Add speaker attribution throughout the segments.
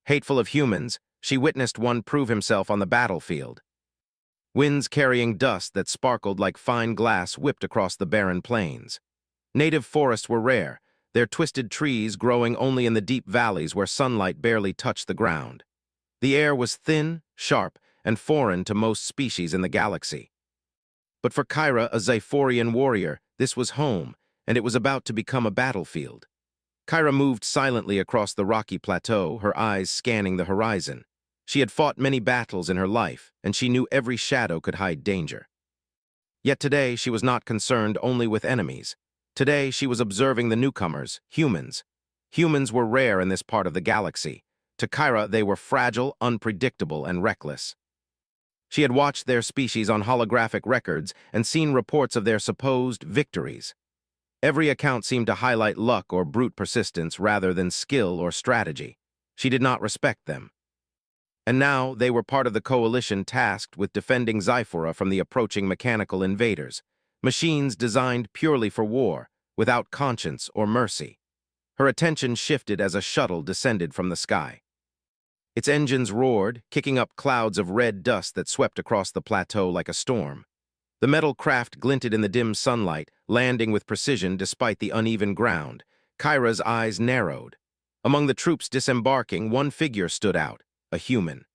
Speaker 1: Hateful of humans, she witnessed one prove himself on the battlefield. Winds carrying dust that sparkled like fine glass whipped across the barren plains. Native forests were rare, their twisted trees growing only in the deep valleys where sunlight barely touched the ground. The air was thin, sharp, and foreign to most species in the galaxy. But for Kyra, a Xiphorian warrior, this was home, and it was about to become a battlefield. Kyra moved silently across the rocky plateau, her eyes scanning the horizon. She had fought many battles in her life, and she knew every shadow could hide danger. Yet today she was not concerned only with enemies. Today she was observing the newcomers, humans. Humans were rare in this part of the galaxy. To Kyra, they were fragile, unpredictable, and reckless. She had watched their species on holographic records and seen reports of their supposed victories. Every account seemed to highlight luck or brute persistence rather than skill or strategy. She did not respect them. And now they were part of the coalition tasked with defending Xiphora from the approaching mechanical invaders, machines designed purely for war, without conscience or mercy. Her attention shifted as a shuttle descended from the sky. Its engines roared, kicking up clouds of red dust that swept across the plateau like a storm. The metal craft glinted in the dim sunlight, landing with precision despite the uneven ground. Kyra's eyes narrowed. Among the troops disembarking, one figure stood out, a human.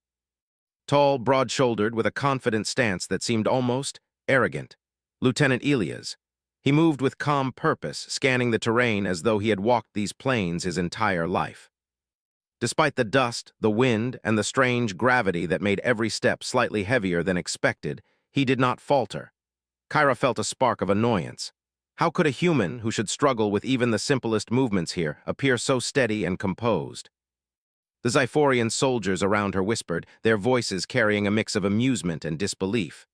Speaker 1: Tall, broad-shouldered, with a confident stance that seemed almost arrogant. Lieutenant Elias. He moved with calm purpose, scanning the terrain as though he had walked these plains his entire life. Despite the dust, the wind, and the strange gravity that made every step slightly heavier than expected, he did not falter. Kyra felt a spark of annoyance. How could a human, who should struggle with even the simplest movements here, appear so steady and composed? The Xiphorian soldiers around her whispered, their voices carrying a mix of amusement and disbelief.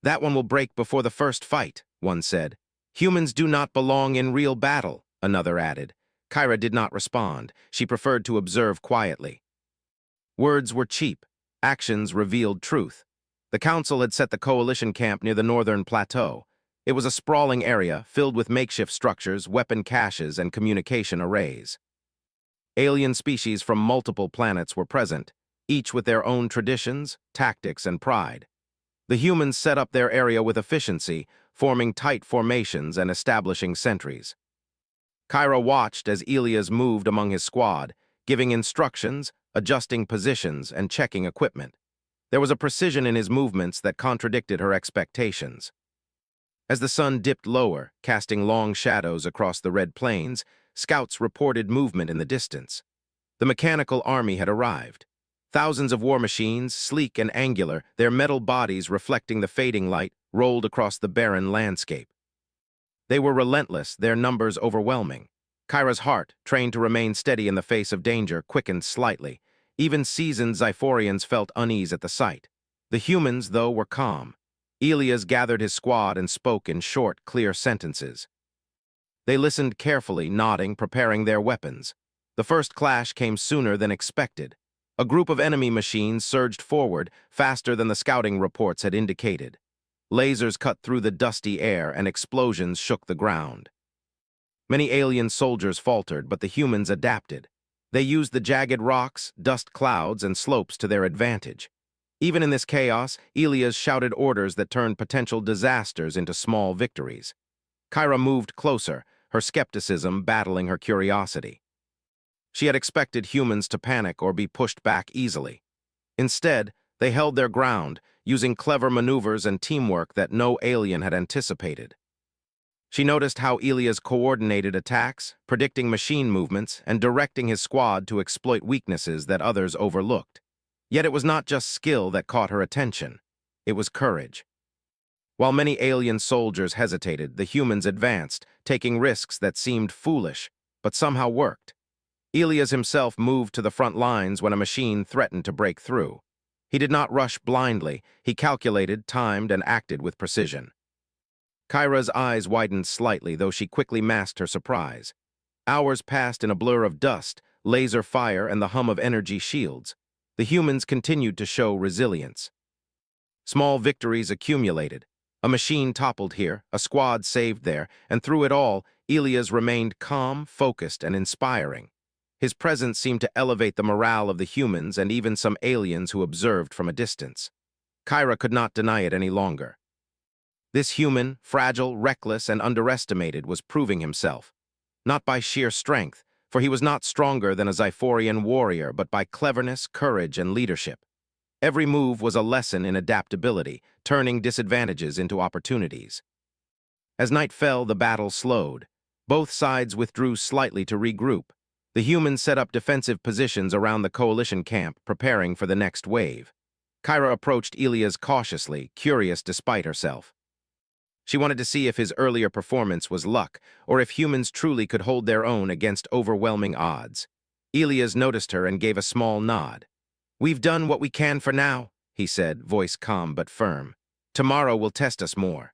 Speaker 1: "That one will break before the first fight," one said. "Humans do not belong in real battle," another added. Kyra did not respond. She preferred to observe quietly. Words were cheap. Actions revealed truth. The council had set the coalition camp near the northern plateau. It was a sprawling area filled with makeshift structures, weapon caches, and communication arrays. Alien species from multiple planets were present, each with their own traditions, tactics, and pride. The humans set up their area with efficiency, forming tight formations and establishing sentries. Kyra watched as Elias moved among his squad, giving instructions, adjusting positions, and checking equipment. There was a precision in his movements that contradicted her expectations. As the sun dipped lower, casting long shadows across the red plains, scouts reported movement in the distance. The mechanical army had arrived. Thousands of war machines, sleek and angular, their metal bodies reflecting the fading light, rolled across the barren landscape. They were relentless, their numbers overwhelming. Kyra's heart, trained to remain steady in the face of danger, quickened slightly. Even seasoned Xiphorians felt unease at the sight. The humans, though, were calm. Elias gathered his squad and spoke in short, clear sentences. They listened carefully, nodding, preparing their weapons. The first clash came sooner than expected. A group of enemy machines surged forward, faster than the scouting reports had indicated. Lasers cut through the dusty air and explosions shook the ground. Many alien soldiers faltered, but the humans adapted. They used the jagged rocks, dust clouds, and slopes to their advantage. Even in this chaos, Elias shouted orders that turned potential disasters into small victories. Kyra moved closer, her skepticism battling her curiosity. She had expected humans to panic or be pushed back easily. Instead, they held their ground, using clever maneuvers and teamwork that no alien had anticipated. She noticed how Elias coordinated attacks, predicting machine movements, and directing his squad to exploit weaknesses that others overlooked. Yet it was not just skill that caught her attention. It was courage. While many alien soldiers hesitated, the humans advanced, taking risks that seemed foolish, but somehow worked. Elias himself moved to the front lines when a machine threatened to break through. He did not rush blindly. He calculated, timed, and acted with precision. Kyra's eyes widened slightly, though she quickly masked her surprise. Hours passed in a blur of dust, laser fire, and the hum of energy shields. The humans continued to show resilience. Small victories accumulated. A machine toppled here, a squad saved there, and through it all, Elias remained calm, focused, and inspiring. His presence seemed to elevate the morale of the humans and even some aliens who observed from a distance. Kyra could not deny it any longer. This human, fragile, reckless, and underestimated, was proving himself. Not by sheer strength, for he was not stronger than a Xiphorian warrior, but by cleverness, courage, and leadership. Every move was a lesson in adaptability, turning disadvantages into opportunities. As night fell, the battle slowed. Both sides withdrew slightly to regroup. The humans set up defensive positions around the coalition camp, preparing for the next wave. Kyra approached Elias cautiously, curious despite herself. She wanted to see if his earlier performance was luck, or if humans truly could hold their own against overwhelming odds. Elias noticed her and gave a small nod. "We've done what we can for now," he said, voice calm but firm. "Tomorrow will test us more."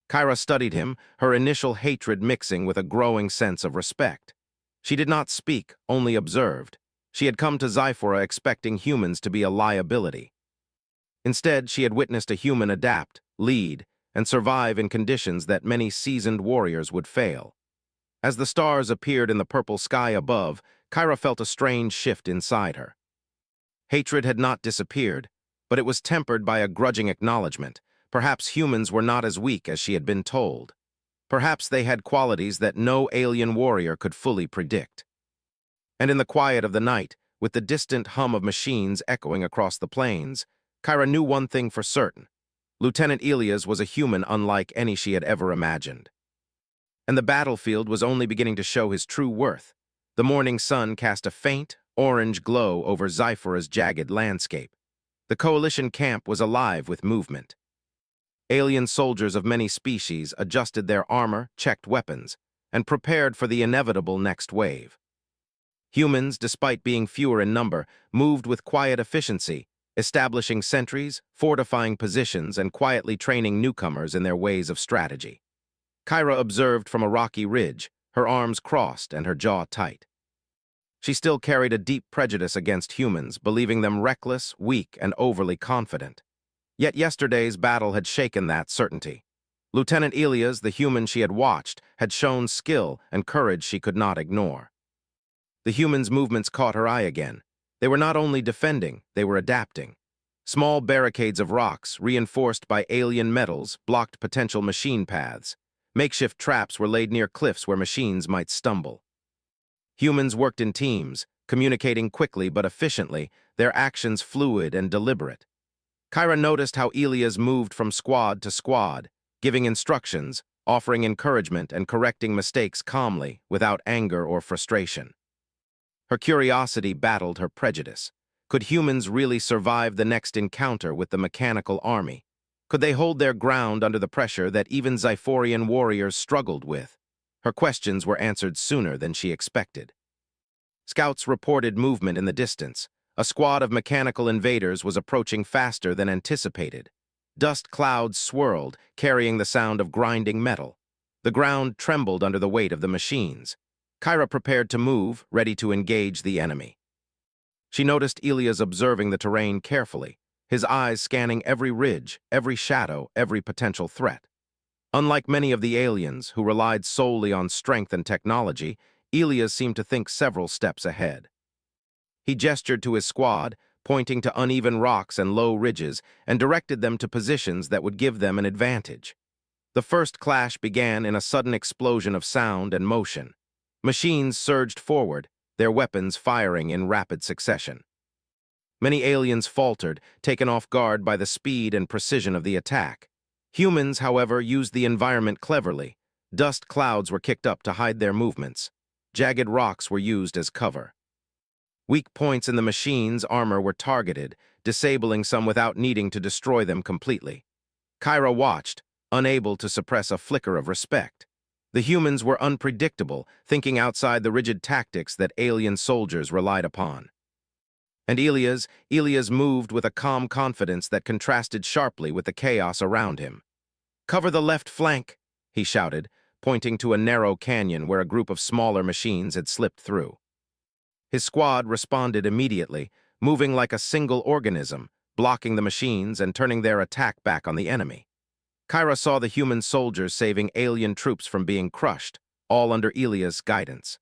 Speaker 1: Kyra studied him, her initial hatred mixing with a growing sense of respect. She did not speak, only observed. She had come to Xiphora expecting humans to be a liability. Instead, she had witnessed a human adapt, lead, and survive in conditions that many seasoned warriors would fail. As the stars appeared in the purple sky above, Kyra felt a strange shift inside her. Hatred had not disappeared, but it was tempered by a grudging acknowledgement. Perhaps humans were not as weak as she had been told. Perhaps they had qualities that no alien warrior could fully predict. And in the quiet of the night, with the distant hum of machines echoing across the plains, Kyra knew one thing for certain. Lieutenant Elias was a human unlike any she had ever imagined. And the battlefield was only beginning to show his true worth. The morning sun cast a faint, orange glow over Xiphora's jagged landscape. The coalition camp was alive with movement. Alien soldiers of many species adjusted their armor, checked weapons, and prepared for the inevitable next wave. Humans, despite being fewer in number, moved with quiet efficiency, establishing sentries, fortifying positions, and quietly training newcomers in their ways of strategy. Kyra observed from a rocky ridge, her arms crossed and her jaw tight. She still carried a deep prejudice against humans, believing them reckless, weak, and overly confident. Yet yesterday's battle had shaken that certainty. Lieutenant Elias, the human she had watched, had shown skill and courage she could not ignore. The human's movements caught her eye again. They were not only defending, they were adapting. Small barricades of rocks, reinforced by alien metals, blocked potential machine paths. Makeshift traps were laid near cliffs where machines might stumble. Humans worked in teams, communicating quickly but efficiently, their actions fluid and deliberate. Kyra noticed how Elias moved from squad to squad, giving instructions, offering encouragement, and correcting mistakes calmly, without anger or frustration. Her curiosity battled her prejudice. Could humans really survive the next encounter with the mechanical army? Could they hold their ground under the pressure that even Xiphorian warriors struggled with? Her questions were answered sooner than she expected. Scouts reported movement in the distance. A squad of mechanical invaders was approaching faster than anticipated. Dust clouds swirled, carrying the sound of grinding metal. The ground trembled under the weight of the machines. Kyra prepared to move, ready to engage the enemy. She noticed Elias observing the terrain carefully, his eyes scanning every ridge, every shadow, every potential threat. Unlike many of the aliens, who relied solely on strength and technology, Elias seemed to think several steps ahead. He gestured to his squad, pointing to uneven rocks and low ridges, and directed them to positions that would give them an advantage. The first clash began in a sudden explosion of sound and motion. Machines surged forward, their weapons firing in rapid succession. Many aliens faltered, taken off guard by the speed and precision of the attack. Humans, however, used the environment cleverly. Dust clouds were kicked up to hide their movements. Jagged rocks were used as cover. Weak points in the machine's armor were targeted, disabling some without needing to destroy them completely. Kyra watched, unable to suppress a flicker of respect. The humans were unpredictable, thinking outside the rigid tactics that alien soldiers relied upon. And Elias moved with a calm confidence that contrasted sharply with the chaos around him. "Cover the left flank," he shouted, pointing to a narrow canyon where a group of smaller machines had slipped through. His squad responded immediately, moving like a single organism, blocking the machines and turning their attack back on the enemy. Kyra saw the human soldiers saving alien troops from being crushed, all under Elias' guidance.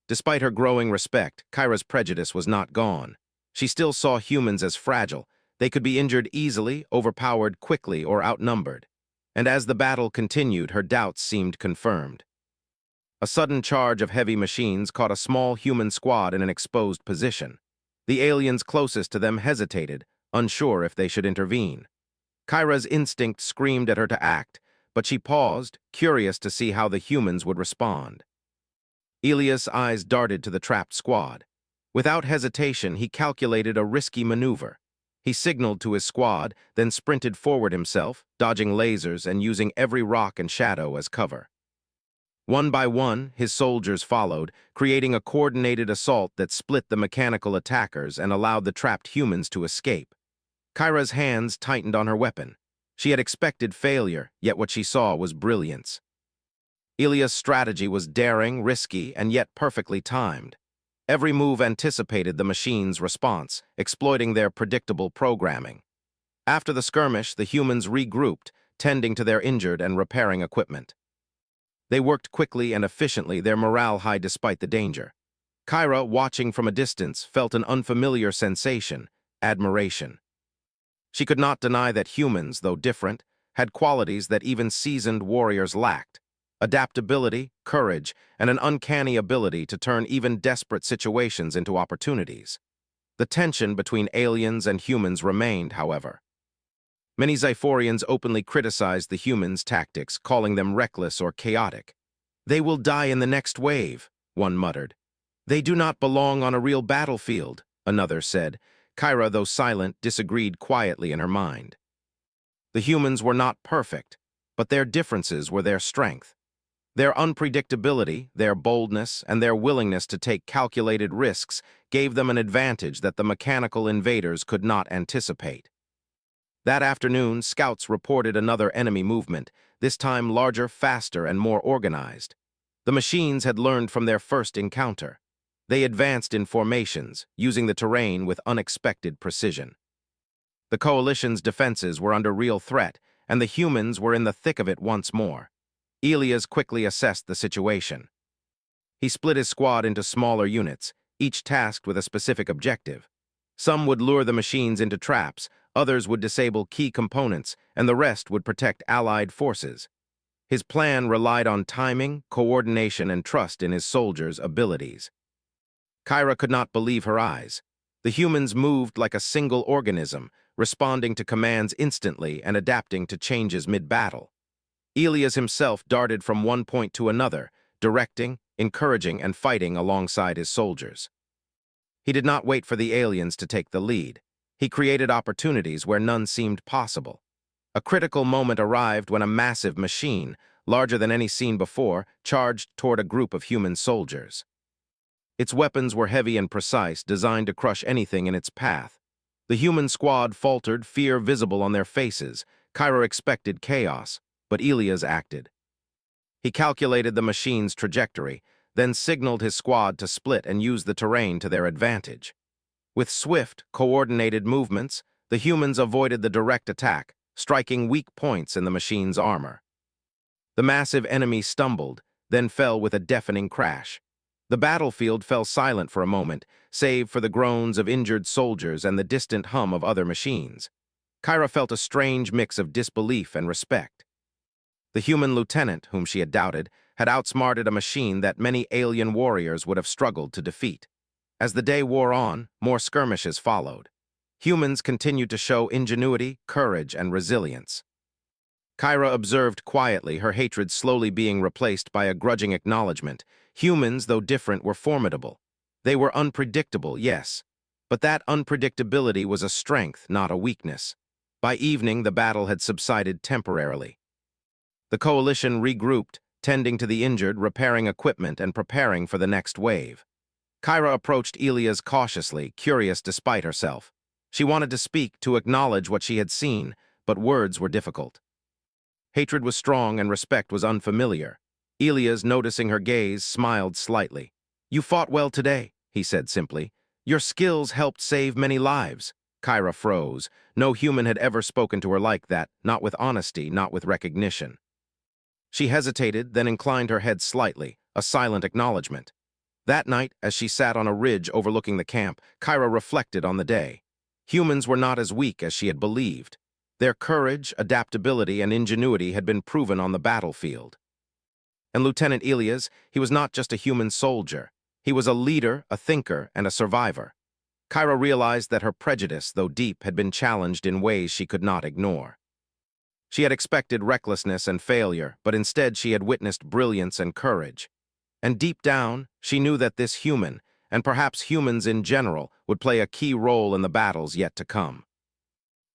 Speaker 1: Despite her growing respect, Kyra's prejudice was not gone. She still saw humans as fragile. They could be injured easily, overpowered quickly, or outnumbered. And as the battle continued, her doubts seemed confirmed. A sudden charge of heavy machines caught a small human squad in an exposed position. The aliens closest to them hesitated, unsure if they should intervene. Kyra's instinct screamed at her to act, but she paused, curious to see how the humans would respond. Elias' eyes darted to the trapped squad. Without hesitation, he calculated a risky maneuver. He signaled to his squad, then sprinted forward himself, dodging lasers and using every rock and shadow as cover. One by one, his soldiers followed, creating a coordinated assault that split the mechanical attackers and allowed the trapped humans to escape. Kyra's hands tightened on her weapon. She had expected failure, yet what she saw was brilliance. Elias' strategy was daring, risky, and yet perfectly timed. Every move anticipated the machine's response, exploiting their predictable programming. After the skirmish, the humans regrouped, tending to their injured and repairing equipment. They worked quickly and efficiently, their morale high despite the danger. Kyra, watching from a distance, felt an unfamiliar sensation, admiration. She could not deny that humans, though different, had qualities that even seasoned warriors lacked: adaptability, courage, and an uncanny ability to turn even desperate situations into opportunities. The tension between aliens and humans remained, however. Many Xiphorians openly criticized the humans' tactics, calling them reckless or chaotic. "They will die in the next wave," one muttered. "They do not belong on a real battlefield," another said. Kyra, though silent, disagreed quietly in her mind. The humans were not perfect, but their differences were their strength. Their unpredictability, their boldness, and their willingness to take calculated risks gave them an advantage that the mechanical invaders could not anticipate. That afternoon, scouts reported another enemy movement, this time larger, faster, and more organized. The machines had learned from their first encounter. They advanced in formations, using the terrain with unexpected precision. The coalition's defenses were under real threat, and the humans were in the thick of it once more. Elias quickly assessed the situation. He split his squad into smaller units, each tasked with a specific objective. Some would lure the machines into traps, others would disable key components, and the rest would protect allied forces. His plan relied on timing, coordination, and trust in his soldiers' abilities. Kyra could not believe her eyes. The humans moved like a single organism, responding to commands instantly and adapting to changes mid-battle. Elias himself darted from one point to another, directing, encouraging, and fighting alongside his soldiers. He did not wait for the aliens to take the lead. He created opportunities where none seemed possible. A critical moment arrived when a massive machine, larger than any seen before, charged toward a group of human soldiers. Its weapons were heavy and precise, designed to crush anything in its path. The human squad faltered, fear visible on their faces. Kyra expected chaos, but Elias acted. He calculated the machine's trajectory, then signaled his squad to split and use the terrain to their advantage. With swift, coordinated movements, the humans avoided the direct attack, striking weak points in the machine's armor. The massive enemy stumbled, then fell with a deafening crash. The battlefield fell silent for a moment, save for the groans of injured soldiers and the distant hum of other machines. Kyra felt a strange mix of disbelief and respect. The human lieutenant, whom she had doubted, had outsmarted a machine that many alien warriors would have struggled to defeat. As the day wore on, more skirmishes followed. Humans continued to show ingenuity, courage, and resilience. Kyra observed quietly, her hatred slowly being replaced by a grudging acknowledgement. Humans, though different, were formidable. They were unpredictable, yes, but that unpredictability was a strength, not a weakness. By evening, the battle had subsided temporarily. The coalition regrouped, tending to the injured, repairing equipment, and preparing for the next wave. Kyra approached Elias cautiously, curious despite herself. She wanted to speak, to acknowledge what she had seen, but words were difficult. Hatred was strong and respect was unfamiliar. Elias, noticing her gaze, smiled slightly. "You fought well today," he said simply. "Your skills helped save many lives." Kyra froze. No human had ever spoken to her like that, not with honesty, not with recognition. She hesitated, then inclined her head slightly, a silent acknowledgement. That night, as she sat on a ridge overlooking the camp, Kyra reflected on the day. Humans were not as weak as she had believed. Their courage, adaptability, and ingenuity had been proven on the battlefield. And Lieutenant Elias, he was not just a human soldier. He was a leader, a thinker, and a survivor. Kyra realized that her prejudice, though deep, had been challenged in ways she could not ignore. She had expected recklessness and failure, but instead she had witnessed brilliance and courage. And deep down, she knew that this human, and perhaps humans in general, would play a key role in the battles yet to come.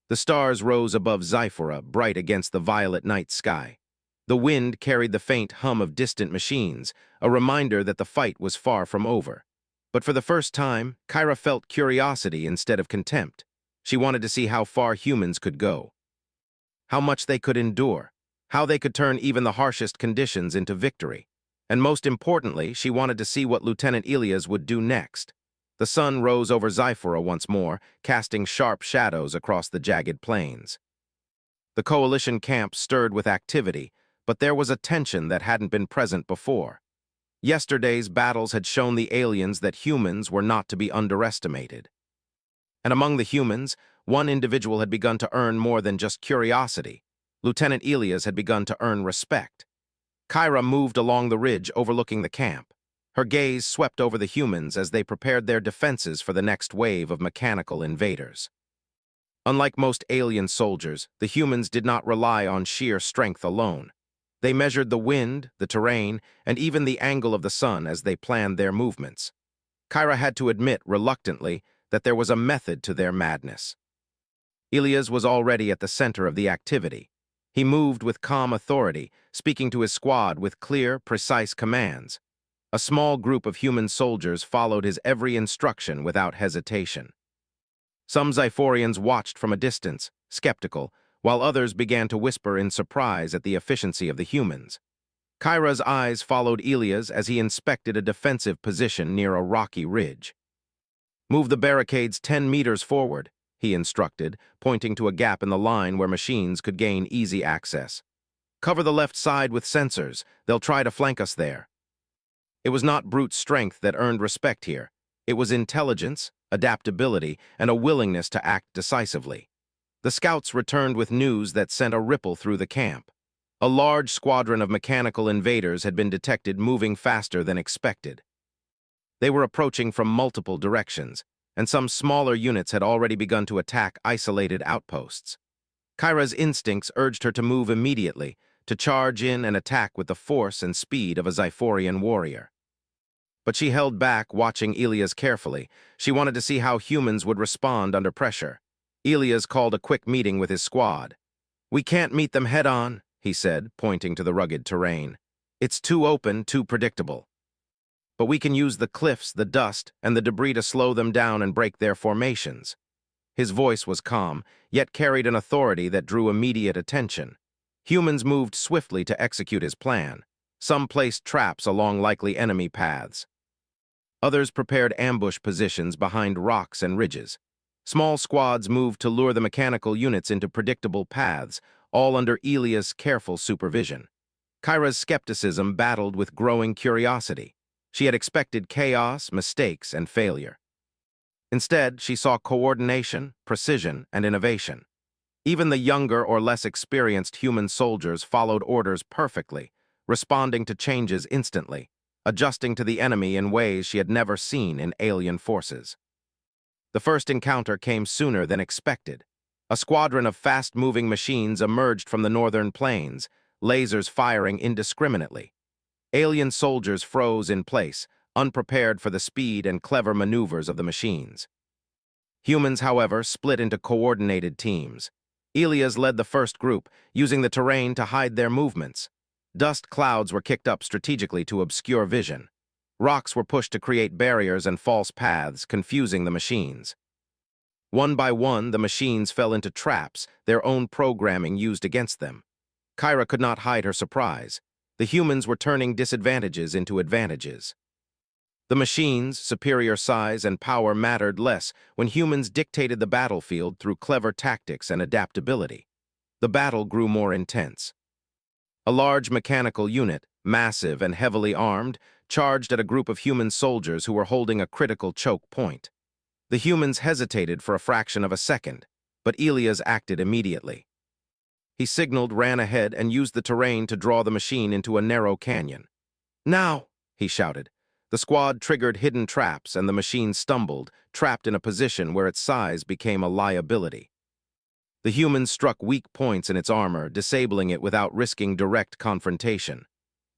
Speaker 1: The stars rose above Zyphora, bright against the violet night sky. The wind carried the faint hum of distant machines, a reminder that the fight was far from over. But for the first time, Kyra felt curiosity instead of contempt. She wanted to see how far humans could go, how much they could endure, how they could turn even the harshest conditions into victory. And most importantly, she wanted to see what Lieutenant Elias would do next. The sun rose over Zyphora once more, casting sharp shadows across the jagged plains. The coalition camp stirred with activity, but there was a tension that hadn't been present before. Yesterday's battles had shown the aliens that humans were not to be underestimated. And among the humans, one individual had begun to earn more than just curiosity. Lieutenant Elias had begun to earn respect. Kyra moved along the ridge overlooking the camp. Her gaze swept over the humans as they prepared their defenses for the next wave of mechanical invaders. Unlike most alien soldiers, the humans did not rely on sheer strength alone. They measured the wind, the terrain, and even the angle of the sun as they planned their movements. Kyra had to admit, reluctantly, that there was a method to their madness. Elias was already at the center of the activity. He moved with calm authority, speaking to his squad with clear, precise commands. A small group of human soldiers followed his every instruction without hesitation. Some Zyphorians watched from a distance, skeptical, while others began to whisper in surprise at the efficiency of the humans. Kyra's eyes followed Elias as he inspected a defensive position near a rocky ridge. "Move the barricades 10 meters forward," he instructed, pointing to a gap in the line where machines could gain easy access. "Cover the left side with sensors. They'll try to flank us there." It was not brute strength that earned respect here. It was intelligence, adaptability, and a willingness to act decisively. The scouts returned with news that sent a ripple through the camp. A large squadron of mechanical invaders had been detected moving faster than expected. They were approaching from multiple directions, and some smaller units had already begun to attack isolated outposts. Kyra's instincts urged her to move immediately, to charge in and attack with the force and speed of a Zyphorian warrior. But she held back, watching Elias carefully. She wanted to see how humans would respond under pressure. Elias called a quick meeting with his squad. "We can't meet them head-on," he said, pointing to the rugged terrain. "It's too open, too predictable. But we can use the cliffs, the dust, and the debris to slow them down and break their formations." His voice was calm, yet carried an authority that drew immediate attention. Humans moved swiftly to execute his plan. Some placed traps along likely enemy paths. Others prepared ambush positions behind rocks and ridges. Small squads moved to lure the mechanical units into predictable paths, all under Elias' careful supervision. Kyra's skepticism battled with growing curiosity. She had expected chaos, mistakes, and failure. Instead, she saw coordination, precision, and innovation. Even the younger or less experienced human soldiers followed orders perfectly, responding to changes instantly, adjusting to the enemy in ways she had never seen in alien forces. The first encounter came sooner than expected. A squadron of fast-moving machines emerged from the northern plains, lasers firing indiscriminately. Alien soldiers froze in place, unprepared for the speed and clever maneuvers of the machines. Humans, however, split into coordinated teams. Elias led the first group, using the terrain to hide their movements. Dust clouds were kicked up strategically to obscure vision. Rocks were pushed to create barriers and false paths, confusing the machines. One by one, the machines fell into traps, their own programming used against them. Kyra could not hide her surprise. The humans were turning disadvantages into advantages. The machines' superior size and power mattered less when humans dictated the battlefield through clever tactics and adaptability. The battle grew more intense. A large mechanical unit, massive and heavily armed, charged at a group of human soldiers who were holding a critical choke point. The humans hesitated for a fraction of a second, but Elias acted immediately. He signaled, ran ahead, and used the terrain to draw the machine into a narrow canyon. "Now!" he shouted. The squad triggered hidden traps, and the machine stumbled, trapped in a position where its size became a liability. The humans struck weak points in its armor, disabling it without risking direct confrontation.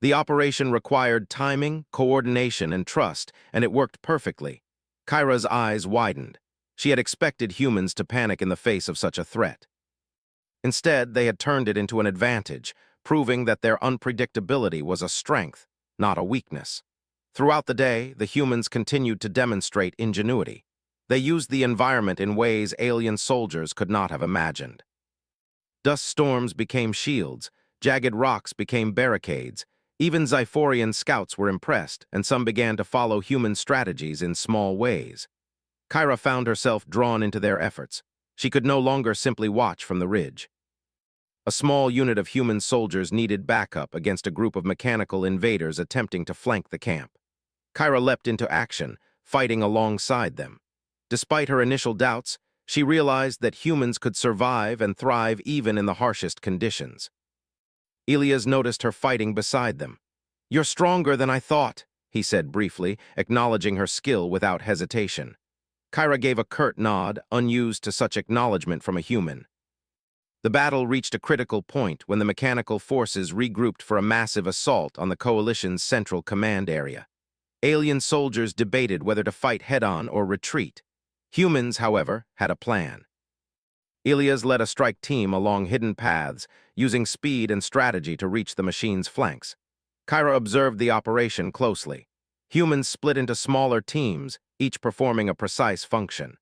Speaker 1: The operation required timing, coordination, and trust, and it worked perfectly. Kyra's eyes widened. She had expected humans to panic in the face of such a threat. Instead, they had turned it into an advantage, proving that their unpredictability was a strength, not a weakness. Throughout the day, the humans continued to demonstrate ingenuity. They used the environment in ways alien soldiers could not have imagined. Dust storms became shields, jagged rocks became barricades. Even Xiphorian scouts were impressed, and some began to follow human strategies in small ways. Kyra found herself drawn into their efforts. She could no longer simply watch from the ridge. A small unit of human soldiers needed backup against a group of mechanical invaders attempting to flank the camp. Kyra leapt into action, fighting alongside them. Despite her initial doubts, she realized that humans could survive and thrive even in the harshest conditions. Elias noticed her fighting beside them. "You're stronger than I thought," he said briefly, acknowledging her skill without hesitation. Kyra gave a curt nod, unused to such acknowledgement from a human. The battle reached a critical point when the mechanical forces regrouped for a massive assault on the Coalition's central command area. Alien soldiers debated whether to fight head-on or retreat. Humans, however, had a plan. Elias led a strike team along hidden paths, using speed and strategy to reach the machine's flanks. Kyra observed the operation closely. Humans split into smaller teams, each performing a precise function.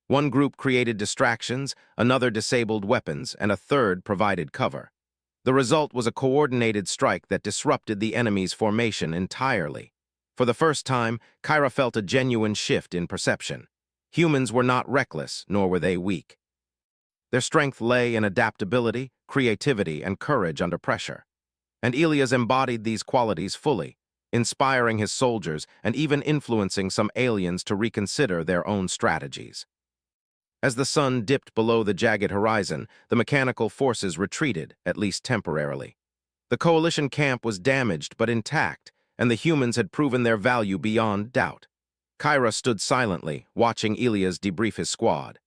Speaker 1: One group created distractions, another disabled weapons, and a third provided cover. The result was a coordinated strike that disrupted the enemy's formation entirely. For the first time, Kyra felt a genuine shift in perception. Humans were not reckless, nor were they weak. Their strength lay in adaptability, creativity, and courage under pressure. And Elias embodied these qualities fully, inspiring his soldiers and even influencing some aliens to reconsider their own strategies. As the sun dipped below the jagged horizon, the mechanical forces retreated, at least temporarily. The Coalition camp was damaged but intact, and the humans had proven their value beyond doubt. Kyra stood silently, watching Elias debrief his squad.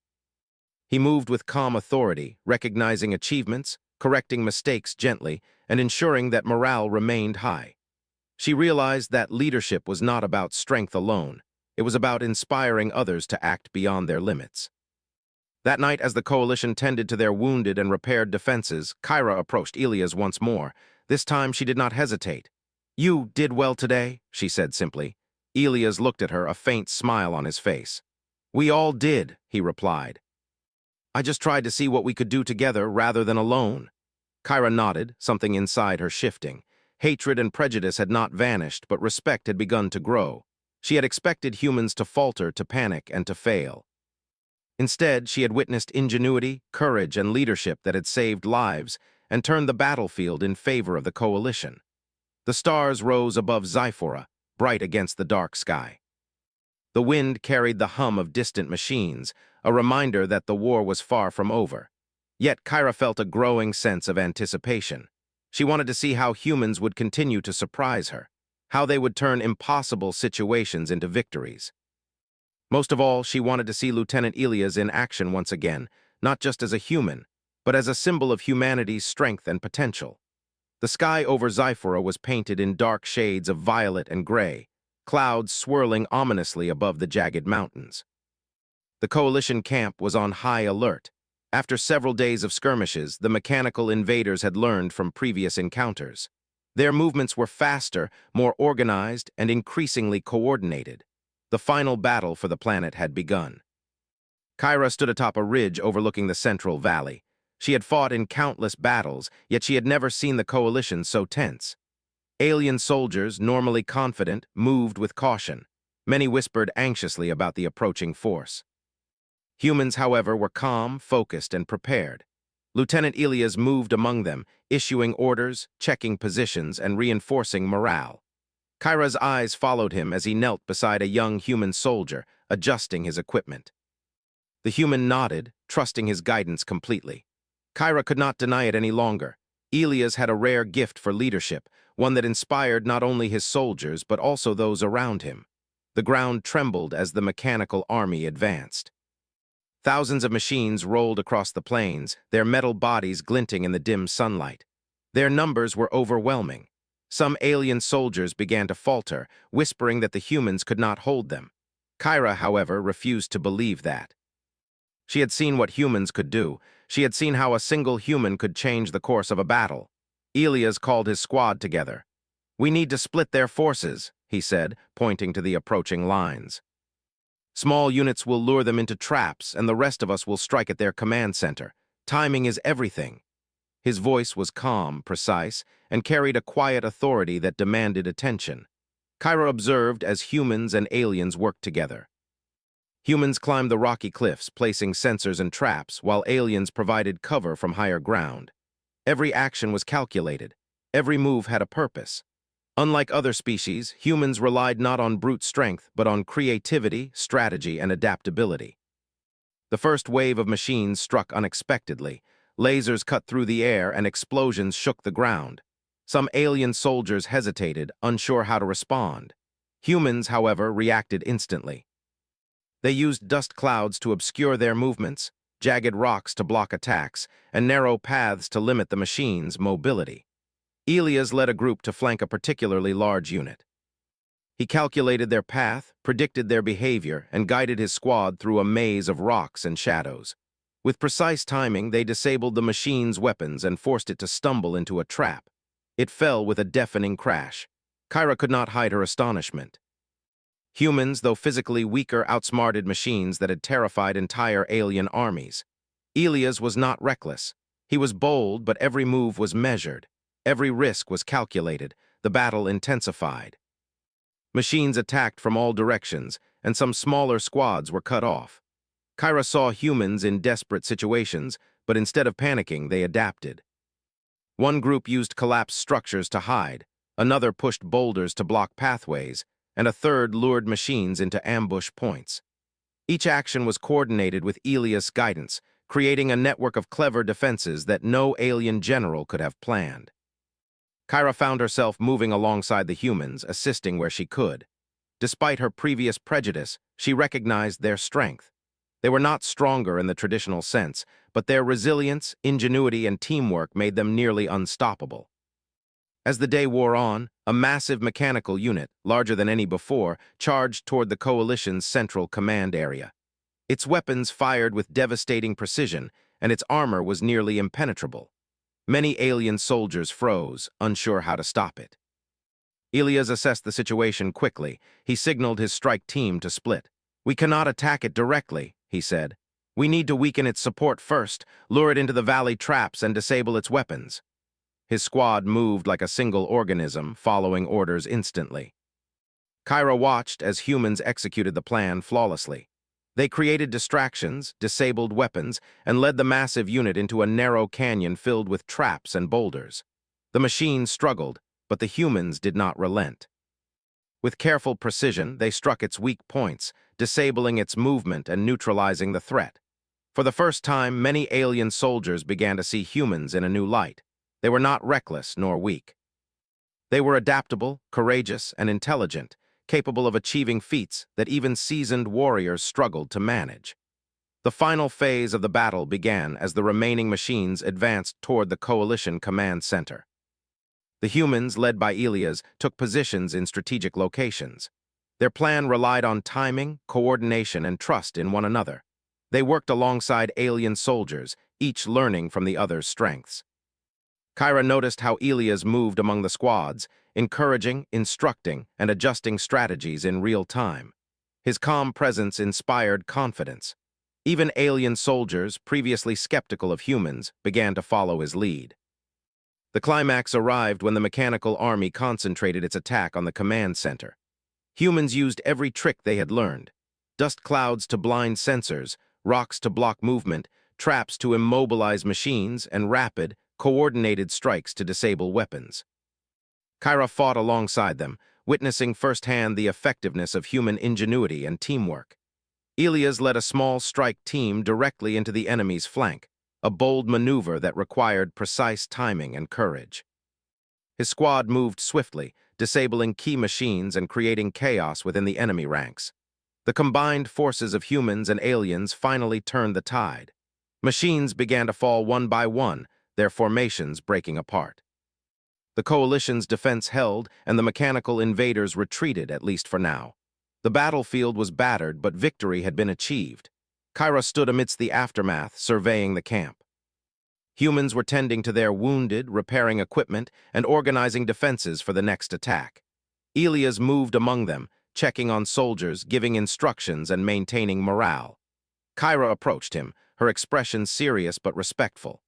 Speaker 1: He moved with calm authority, recognizing achievements, correcting mistakes gently, and ensuring that morale remained high. She realized that leadership was not about strength alone. It was about inspiring others to act beyond their limits. That night, as the Coalition tended to their wounded and repaired defenses, Kyra approached Elias once more. This time she did not hesitate. "You did well today," she said simply. Elias looked at her, a faint smile on his face. "We all did," he replied. "I just tried to see what we could do together rather than alone." Kyra nodded, something inside her shifting. Hatred and prejudice had not vanished, but respect had begun to grow. She had expected humans to falter, to panic, and to fail. Instead, she had witnessed ingenuity, courage, and leadership that had saved lives and turned the battlefield in favor of the Coalition. The stars rose above Xiphora, bright against the dark sky. The wind carried the hum of distant machines, a reminder that the war was far from over. Yet Kyra felt a growing sense of anticipation. She wanted to see how humans would continue to surprise her, how they would turn impossible situations into victories. Most of all, she wanted to see Lieutenant Elias in action once again, not just as a human, but as a symbol of humanity's strength and potential. The sky over Xiphora was painted in dark shades of violet and gray, clouds swirling ominously above the jagged mountains. The Coalition camp was on high alert. After several days of skirmishes, the mechanical invaders had learned from previous encounters. Their movements were faster, more organized, and increasingly coordinated. The final battle for the planet had begun. Kyra stood atop a ridge overlooking the central valley. She had fought in countless battles, yet she had never seen the Coalition so tense. Alien soldiers, normally confident, moved with caution. Many whispered anxiously about the approaching force. Humans, however, were calm, focused, and prepared. Lieutenant Elias moved among them, issuing orders, checking positions, and reinforcing morale. Kyra's eyes followed him as he knelt beside a young human soldier, adjusting his equipment. The human nodded, trusting his guidance completely. Kyra could not deny it any longer. Elias had a rare gift for leadership, one that inspired not only his soldiers but also those around him. The ground trembled as the mechanical army advanced. Thousands of machines rolled across the plains, their metal bodies glinting in the dim sunlight. Their numbers were overwhelming. Some alien soldiers began to falter, whispering that the humans could not hold them. Kyra, however, refused to believe that. She had seen what humans could do. She had seen how a single human could change the course of a battle. Elias called his squad together. "We need to split their forces," he said, pointing to the approaching lines. "Small units will lure them into traps, and the rest of us will strike at their command center. Timing is everything." His voice was calm, precise, and carried a quiet authority that demanded attention. Kyra observed as humans and aliens worked together. Humans climbed the rocky cliffs, placing sensors and traps, while aliens provided cover from higher ground. Every action was calculated. Every move had a purpose. Unlike other species, humans relied not on brute strength, but on creativity, strategy, and adaptability. The first wave of machines struck unexpectedly. Lasers cut through the air and explosions shook the ground. Some alien soldiers hesitated, unsure how to respond. Humans, however, reacted instantly. They used dust clouds to obscure their movements, jagged rocks to block attacks, and narrow paths to limit the machine's mobility. Elias led a group to flank a particularly large unit. He calculated their path, predicted their behavior, and guided his squad through a maze of rocks and shadows. With precise timing, they disabled the machine's weapons and forced it to stumble into a trap. It fell with a deafening crash. Kyra could not hide her astonishment. Humans, though physically weaker, outsmarted machines that had terrified entire alien armies. Elias was not reckless. He was bold, but every move was measured. Every risk was calculated. The battle intensified. Machines attacked from all directions, and some smaller squads were cut off. Kyra saw humans in desperate situations, but instead of panicking, they adapted. One group used collapsed structures to hide, another pushed boulders to block pathways, and a third lured machines into ambush points. Each action was coordinated with Elias' guidance, creating a network of clever defenses that no alien general could have planned. Kyra found herself moving alongside the humans, assisting where she could. Despite her previous prejudice, she recognized their strength. They were not stronger in the traditional sense, but their resilience, ingenuity, and teamwork made them nearly unstoppable. As the day wore on, a massive mechanical unit, larger than any before, charged toward the Coalition's central command area. Its weapons fired with devastating precision, and its armor was nearly impenetrable. Many alien soldiers froze, unsure how to stop it. Elias assessed the situation quickly. He signaled his strike team to split. "We cannot attack it directly," he said. "We need to weaken its support first, lure it into the valley traps, and disable its weapons." His squad moved like a single organism, following orders instantly. Kyra watched as humans executed the plan flawlessly. They created distractions, disabled weapons, and led the massive unit into a narrow canyon filled with traps and boulders. The machine struggled, but the humans did not relent. With careful precision, they struck its weak points, disabling its movement and neutralizing the threat. For the first time, many alien soldiers began to see humans in a new light. They were not reckless nor weak. They were adaptable, courageous, and intelligent, capable of achieving feats that even seasoned warriors struggled to manage. The final phase of the battle began as the remaining machines advanced toward the Coalition command center. The humans, led by Elias, took positions in strategic locations. Their plan relied on timing, coordination, and trust in one another. They worked alongside alien soldiers, each learning from the other's strengths. Kyra noticed how Elias moved among the squads, encouraging, instructing, and adjusting strategies in real time. His calm presence inspired confidence. Even alien soldiers, previously skeptical of humans, began to follow his lead. The climax arrived when the mechanical army concentrated its attack on the command center. Humans used every trick they had learned. Dust clouds to blind sensors, rocks to block movement, traps to immobilize machines, and rapid, coordinated strikes to disable weapons. Kyra fought alongside them, witnessing firsthand the effectiveness of human ingenuity and teamwork. Elias led a small strike team directly into the enemy's flank, a bold maneuver that required precise timing and courage. His squad moved swiftly, disabling key machines and creating chaos within the enemy ranks. The combined forces of humans and aliens finally turned the tide. Machines began to fall one by one, their formations breaking apart. The coalition's defense held, and the mechanical invaders retreated, at least for now. The battlefield was battered, but victory had been achieved. Kyra stood amidst the aftermath, surveying the camp. Humans were tending to their wounded, repairing equipment, and organizing defenses for the next attack. Elias moved among them, checking on soldiers, giving instructions, and maintaining morale. Kyra approached him, her expression serious but respectful.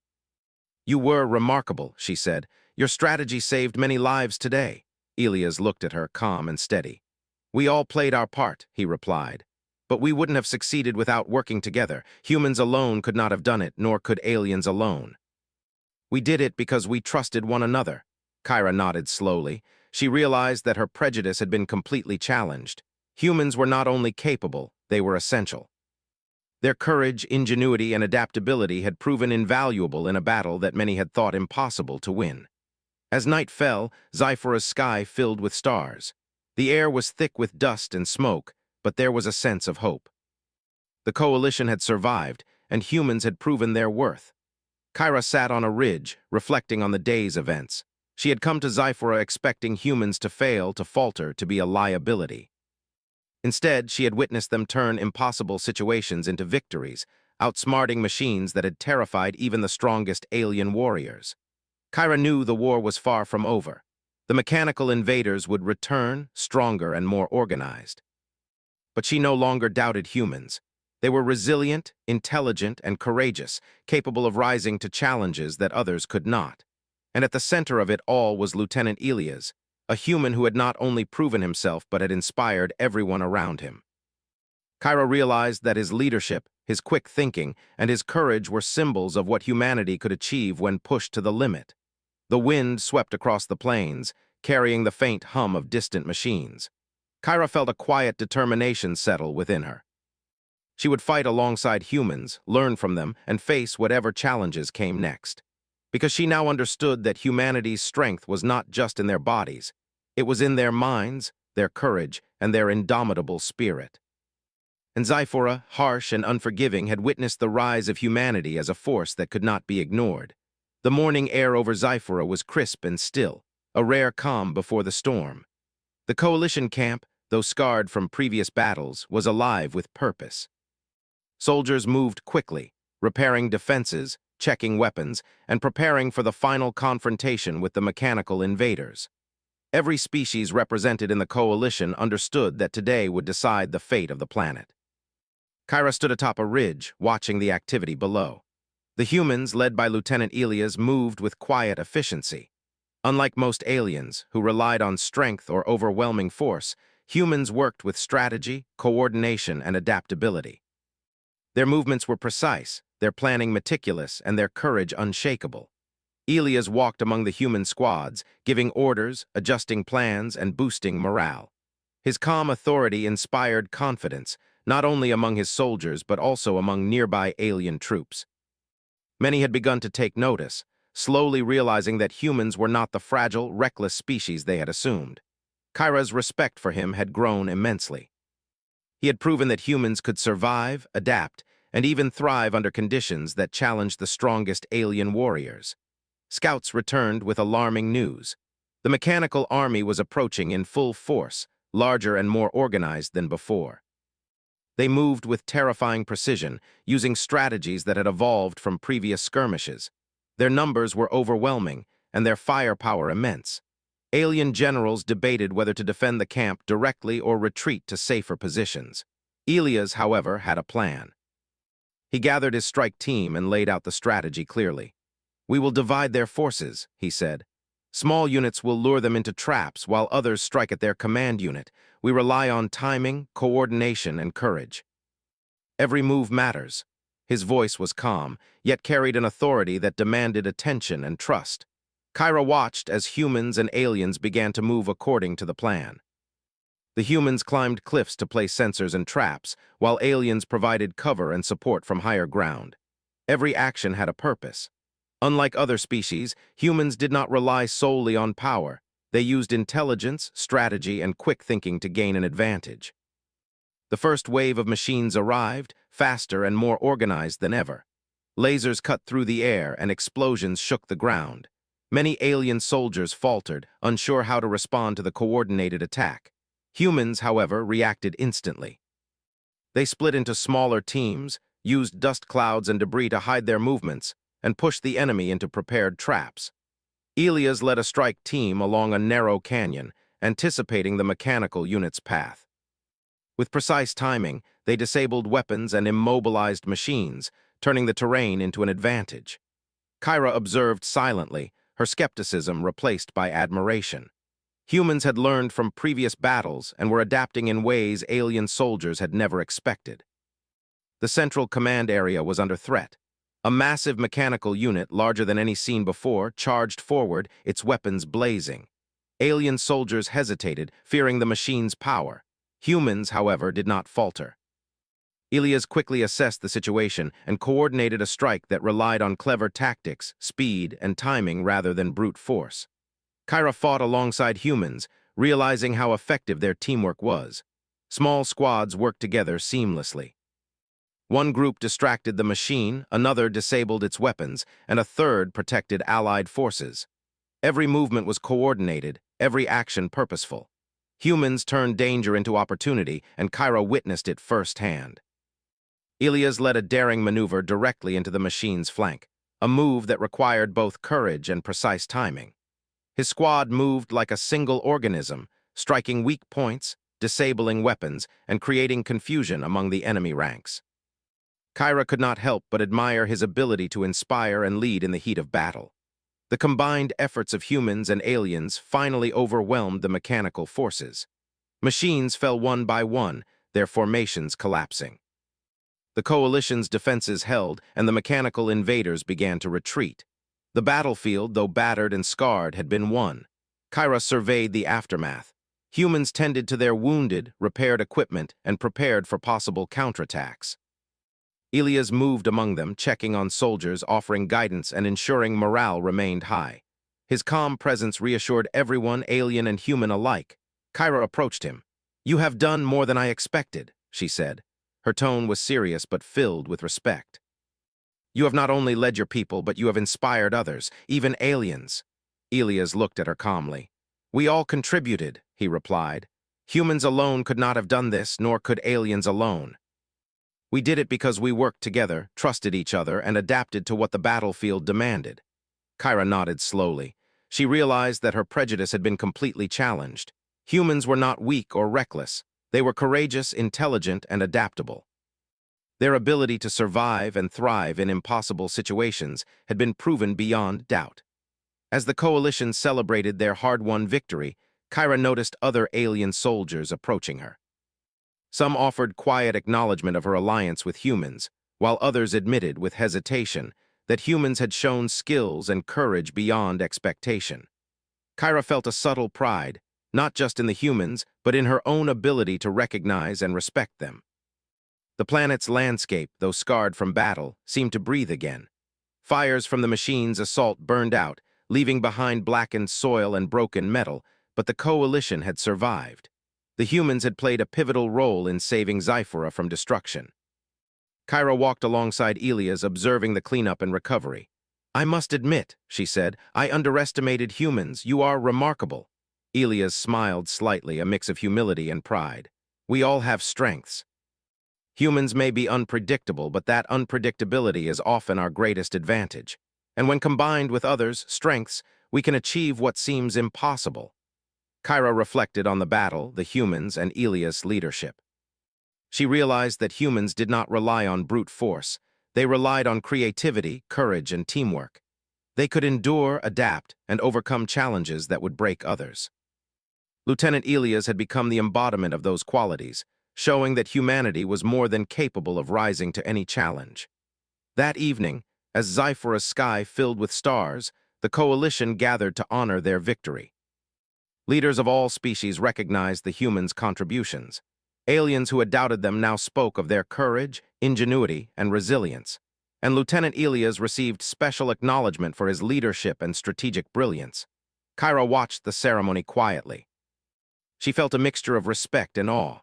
Speaker 1: "You were remarkable," she said. "Your strategy saved many lives today." Elias looked at her, calm and steady. "We all played our part," he replied. "But we wouldn't have succeeded without working together. Humans alone could not have done it, nor could aliens alone. We did it because we trusted one another." Kyra nodded slowly. She realized that her prejudice had been completely challenged. Humans were not only capable, they were essential. Their courage, ingenuity, and adaptability had proven invaluable in a battle that many had thought impossible to win. As night fell, Zyphora's sky filled with stars. The air was thick with dust and smoke, but there was a sense of hope. The coalition had survived, and humans had proven their worth. Kyra sat on a ridge, reflecting on the day's events. She had come to Zyphora expecting humans to fail, to falter, to be a liability. Instead, she had witnessed them turn impossible situations into victories, outsmarting machines that had terrified even the strongest alien warriors. Kyra knew the war was far from over. The mechanical invaders would return, stronger and more organized. But she no longer doubted humans. They were resilient, intelligent, and courageous, capable of rising to challenges that others could not. And at the center of it all was Lieutenant Elias, a human who had not only proven himself but had inspired everyone around him. Kyra realized that his leadership, his quick thinking, and his courage were symbols of what humanity could achieve when pushed to the limit. The wind swept across the plains, carrying the faint hum of distant machines. Kyra felt a quiet determination settle within her. She would fight alongside humans, learn from them, and face whatever challenges came next. Because she now understood that humanity's strength was not just in their bodies. It was in their minds, their courage, and their indomitable spirit. And Zyphora, harsh and unforgiving, had witnessed the rise of humanity as a force that could not be ignored. The morning air over Zyphora was crisp and still, a rare calm before the storm. The coalition camp, though scarred from previous battles, was alive with purpose. Soldiers moved quickly, repairing defenses, checking weapons, and preparing for the final confrontation with the mechanical invaders. Every species represented in the coalition understood that today would decide the fate of the planet. Kyra stood atop a ridge, watching the activity below. The humans, led by Lieutenant Elias, moved with quiet efficiency. Unlike most aliens, who relied on strength or overwhelming force, humans worked with strategy, coordination, and adaptability. Their movements were precise, their planning meticulous, and their courage unshakable. Elias walked among the human squads, giving orders, adjusting plans, and boosting morale. His calm authority inspired confidence, not only among his soldiers but also among nearby alien troops. Many had begun to take notice, slowly realizing that humans were not the fragile, reckless species they had assumed. Kyra's respect for him had grown immensely. He had proven that humans could survive, adapt, and even thrive under conditions that challenged the strongest alien warriors. Scouts returned with alarming news. The mechanical army was approaching in full force, larger and more organized than before. They moved with terrifying precision, using strategies that had evolved from previous skirmishes. Their numbers were overwhelming, and their firepower immense. Alien generals debated whether to defend the camp directly or retreat to safer positions. Elias, however, had a plan. He gathered his strike team and laid out the strategy clearly. "We will divide their forces," he said. "Small units will lure them into traps while others strike at their command unit. We rely on timing, coordination, and courage. Every move matters." His voice was calm, yet carried an authority that demanded attention and trust. Kyra watched as humans and aliens began to move according to the plan. The humans climbed cliffs to place sensors and traps, while aliens provided cover and support from higher ground. Every action had a purpose. Unlike other species, humans did not rely solely on power. They used intelligence, strategy, and quick thinking to gain an advantage. The first wave of machines arrived, faster and more organized than ever. Lasers cut through the air and explosions shook the ground. Many alien soldiers faltered, unsure how to respond to the coordinated attack. Humans, however, reacted instantly. They split into smaller teams, used dust clouds and debris to hide their movements, and pushed the enemy into prepared traps. Elias led a strike team along a narrow canyon, anticipating the mechanical unit's path. With precise timing, they disabled weapons and immobilized machines, turning the terrain into an advantage. Kyra observed silently, her skepticism replaced by admiration. Humans had learned from previous battles and were adapting in ways alien soldiers had never expected. The central command area was under threat. A massive mechanical unit, larger than any seen before, charged forward, its weapons blazing. Alien soldiers hesitated, fearing the machine's power. Humans, however, did not falter. Elias quickly assessed the situation and coordinated a strike that relied on clever tactics, speed, and timing rather than brute force. Kyra fought alongside humans, realizing how effective their teamwork was. Small squads worked together seamlessly. One group distracted the machine, another disabled its weapons, and a third protected Allied forces. Every movement was coordinated, every action purposeful. Humans turned danger into opportunity, and Kyra witnessed it firsthand. Elias led a daring maneuver directly into the machine's flank, a move that required both courage and precise timing. His squad moved like a single organism, striking weak points, disabling weapons, and creating confusion among the enemy ranks. Kyra could not help but admire his ability to inspire and lead in the heat of battle. The combined efforts of humans and aliens finally overwhelmed the mechanical forces. Machines fell one by one, their formations collapsing. The coalition's defenses held, and the mechanical invaders began to retreat. The battlefield, though battered and scarred, had been won. Kyra surveyed the aftermath. Humans tended to their wounded, repaired equipment, and prepared for possible counterattacks. Elias moved among them, checking on soldiers, offering guidance, and ensuring morale remained high. His calm presence reassured everyone, alien and human alike. Kyra approached him. "You have done more than I expected," she said. Her tone was serious but filled with respect. "You have not only led your people, but you have inspired others, even aliens." Elias looked at her calmly. "We all contributed," he replied. "Humans alone could not have done this, nor could aliens alone. We did it because we worked together, trusted each other, and adapted to what the battlefield demanded." Kyra nodded slowly. She realized that her prejudice had been completely challenged. Humans were not weak or reckless. They were courageous, intelligent, and adaptable. Their ability to survive and thrive in impossible situations had been proven beyond doubt. As the coalition celebrated their hard-won victory, Kyra noticed other alien soldiers approaching her. Some offered quiet acknowledgement of her alliance with humans, while others admitted with hesitation that humans had shown skills and courage beyond expectation. Kyra felt a subtle pride, not just in the humans, but in her own ability to recognize and respect them. The planet's landscape, though scarred from battle, seemed to breathe again. Fires from the machine's assault burned out, leaving behind blackened soil and broken metal, but the coalition had survived. The humans had played a pivotal role in saving Zyphora from destruction. Kyra walked alongside Elias, observing the cleanup and recovery. "I must admit," she said, "I underestimated humans. You are remarkable." Elias smiled slightly, a mix of humility and pride. "We all have strengths. Humans may be unpredictable, but that unpredictability is often our greatest advantage. And when combined with others' strengths, we can achieve what seems impossible." Kyra reflected on the battle, the humans, and Elias' leadership. She realized that humans did not rely on brute force. They relied on creativity, courage, and teamwork. They could endure, adapt, and overcome challenges that would break others. Lieutenant Elias had become the embodiment of those qualities, showing that humanity was more than capable of rising to any challenge. That evening, as Zyphora's sky filled with stars, the coalition gathered to honor their victory. Leaders of all species recognized the humans' contributions. Aliens who had doubted them now spoke of their courage, ingenuity, and resilience. And Lieutenant Elias received special acknowledgement for his leadership and strategic brilliance. Kyra watched the ceremony quietly. She felt a mixture of respect and awe.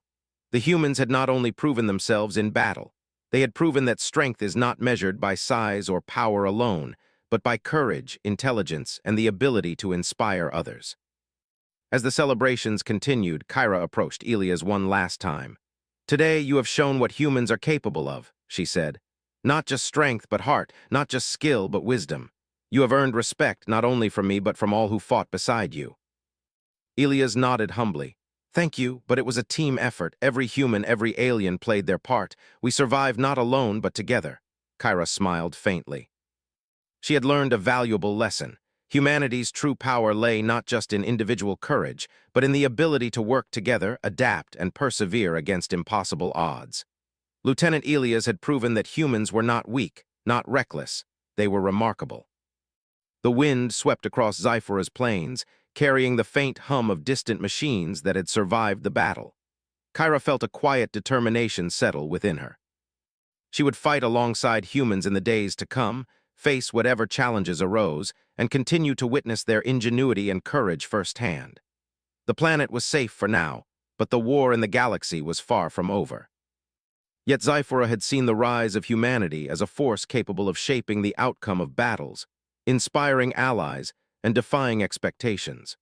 Speaker 1: The humans had not only proven themselves in battle, they had proven that strength is not measured by size or power alone, but by courage, intelligence, and the ability to inspire others. As the celebrations continued, Kyra approached Elias one last time. "Today you have shown what humans are capable of," she said. "Not just strength, but heart, not just skill, but wisdom. You have earned respect not only from me, but from all who fought beside you." Elias nodded humbly. "Thank you, but it was a team effort. Every human, every alien played their part. We survived not alone, but together." Kyra smiled faintly. She had learned a valuable lesson. Humanity's true power lay not just in individual courage, but in the ability to work together, adapt, and persevere against impossible odds. Lieutenant Elias had proven that humans were not weak, not reckless. They were remarkable. The wind swept across Zyphora's plains, carrying the faint hum of distant machines that had survived the battle. Kyra felt a quiet determination settle within her. She would fight alongside humans in the days to come, face whatever challenges arose, and continue to witness their ingenuity and courage firsthand. The planet was safe for now, but the war in the galaxy was far from over. Yet Zyphora had seen the rise of humanity as a force capable of shaping the outcome of battles, inspiring allies, and defying expectations.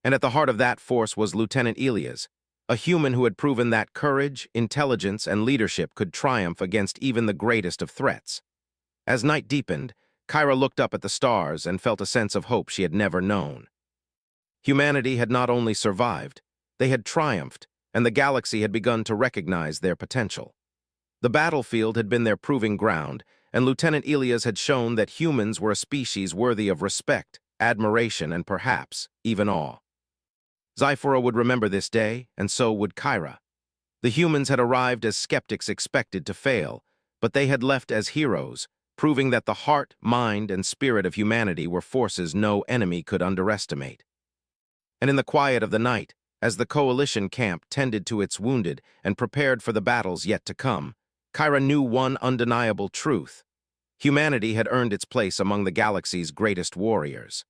Speaker 1: And at the heart of that force was Lieutenant Elias, a human who had proven that courage, intelligence, and leadership could triumph against even the greatest of threats. As night deepened, Kyra looked up at the stars and felt a sense of hope she had never known. Humanity had not only survived, they had triumphed, and the galaxy had begun to recognize their potential. The battlefield had been their proving ground, and Lieutenant Elias had shown that humans were a species worthy of respect, admiration, and perhaps even awe. Zyphora would remember this day, and so would Kyra. The humans had arrived as skeptics expected to fail, but they had left as heroes, proving that the heart, mind, and spirit of humanity were forces no enemy could underestimate. And in the quiet of the night, as the coalition camp tended to its wounded and prepared for the battles yet to come, Kyra knew one undeniable truth. Humanity had earned its place among the galaxy's greatest warriors.